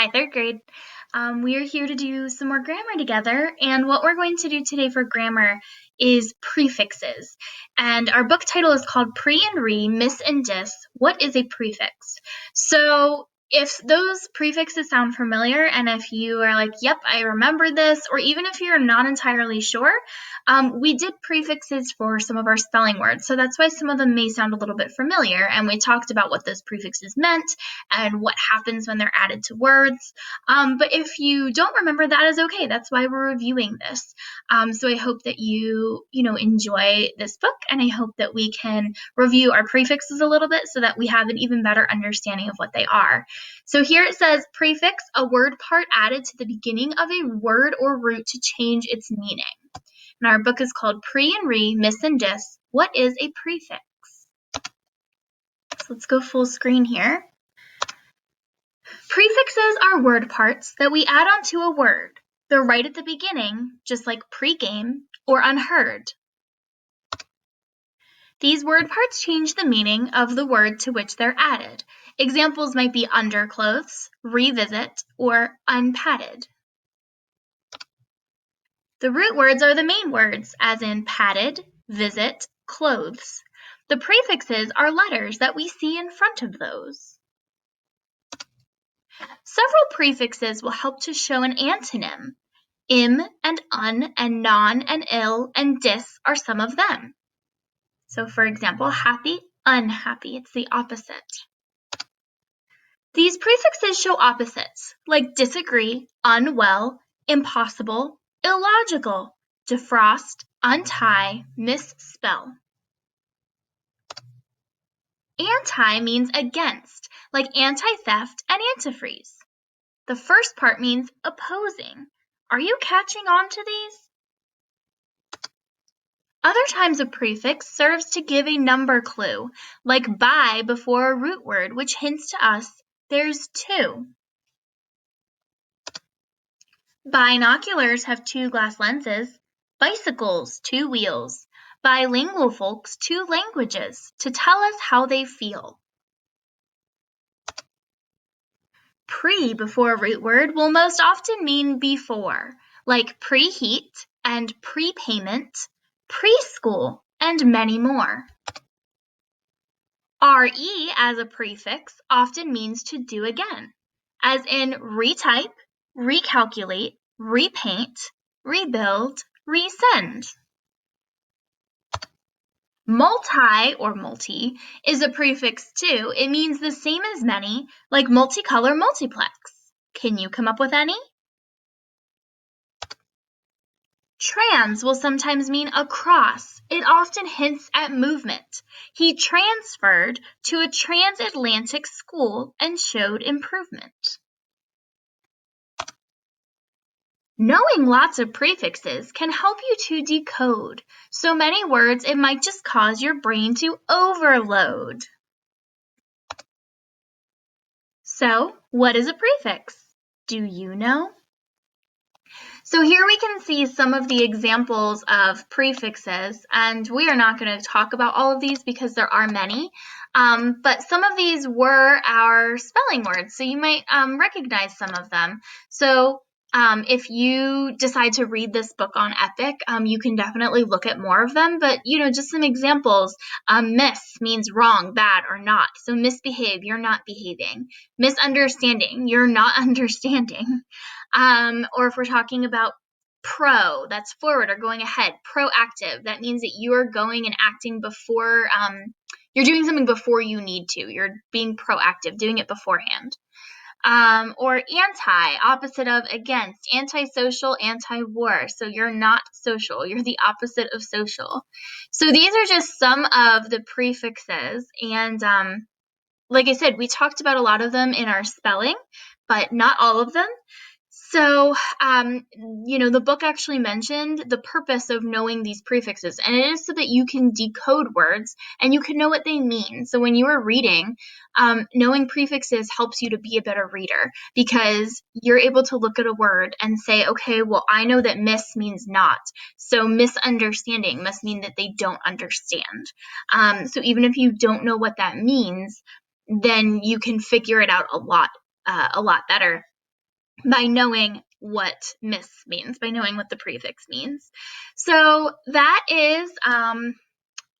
Hi, third grade. We are here to do some more grammar together, and what we're going to do today for grammar is prefixes. And our book title is called Pre and Re, Miss and Dis, What is a Prefix? So if those prefixes sound familiar, and if you are like, yep, I remember this, or even if you're not entirely sure, we did prefixes for some of our spelling words, so that's why some of them may sound a little bit familiar, and we talked about what those prefixes meant and what happens when they're added to words. But if you don't remember, that is okay. That's why we're reviewing this. So I hope that you enjoy this book, and I hope that we can review our prefixes a little bit so that we have an even better understanding of what they are. So here it says prefix, a word part added to the beginning of a word or root to change its meaning. And our book is called Pre and Re, Miss and Dis, What is a Prefix? So let's go full screen here. Prefixes are word parts that we add onto a word. They're right at the beginning, just like pregame or unheard. These word parts change the meaning of the word to which they're added. Examples might be underclothes, revisit, or unpadded. The root words are the main words, as in padded, visit, clothes. The prefixes are letters that we see in front of those. Several prefixes will help to show an antonym. Im and un and non and ill and dis are some of them. So for example, happy, unhappy, it's the opposite. These prefixes show opposites, like disagree, unwell, impossible, illogical, defrost, untie, misspell. Anti means against, like anti-theft and antifreeze. The first part means opposing. Are you catching on to these? Other times a prefix serves to give a number clue, like by before a root word, which hints to us there's two. Binoculars have two glass lenses, bicycles, two wheels, bilingual folks, two languages, to tell us how they feel. Pre before a root word will most often mean before, like preheat and prepayment, preschool, and many more. Re as a prefix often means to do again, as in retype, recalculate, repaint, rebuild, resend. Multi or multi is a prefix too. It means the same as many, like multicolor multiplex. Can you come up with any? Trans will sometimes mean across. It often hints at movement. He transferred to a transatlantic school and showed improvement. Knowing lots of prefixes can help you to decode. So many words, it might just cause your brain to overload. So, what is a prefix? Do you know? So here we can see some of the examples of prefixes, and we are not going to talk about all of these because there are many, but some of these were our spelling words, so you might recognize some of them. So if you decide to read this book on Epic, you can definitely look at more of them, but just some examples. Miss means wrong, bad, or not. So misbehave, you're not behaving. Misunderstanding, you're not understanding. Or if we're talking about pro, that's forward or going ahead. Proactive, that means that you are going and acting before, you're doing something before you need to. You're being proactive, doing it beforehand. Or anti, opposite of against, antisocial, anti-war. So you're not social, you're the opposite of social. So these are just some of the prefixes, and like I said, we talked about a lot of them in our spelling, but not all of them. So, the book actually mentioned the purpose of knowing these prefixes, and it is so that you can decode words and you can know what they mean. So when you are reading, knowing prefixes helps you to be a better reader because you're able to look at a word and say, okay, well, I know that miss means not. So misunderstanding must mean that they don't understand. So even if you don't know what that means, then you can figure it out a lot better. by knowing what miss means, by knowing what the prefix means. So that is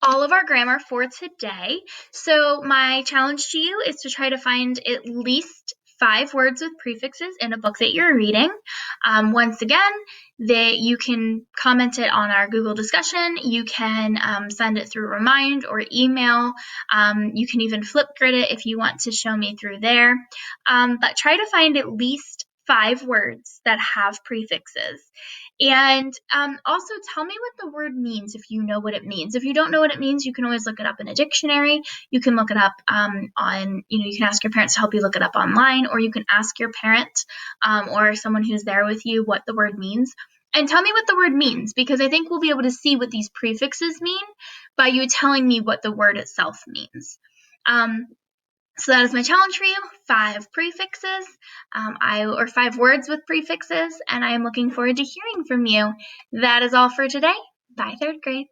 all of our grammar for today. So my challenge to you is to try to find at least 5 words with prefixes in a book that you're reading. Once again, you can comment it on our Google discussion. You can send it through Remind or email. You can even Flipgrid it if you want to show me through there. But try to find at least 5 words that have prefixes. And also tell me what the word means if you know what it means. If you don't know what it means, you can always look it up in a dictionary. You can look it up you can ask your parents to help you look it up online, or you can ask your parent or someone who's there with you what the word means. And tell me what the word means, because I think we'll be able to see what these prefixes mean by you telling me what the word itself means. So that is my challenge for you, 5 prefixes, or 5 words with prefixes, and I am looking forward to hearing from you. That is all for today. Bye, 3rd grade.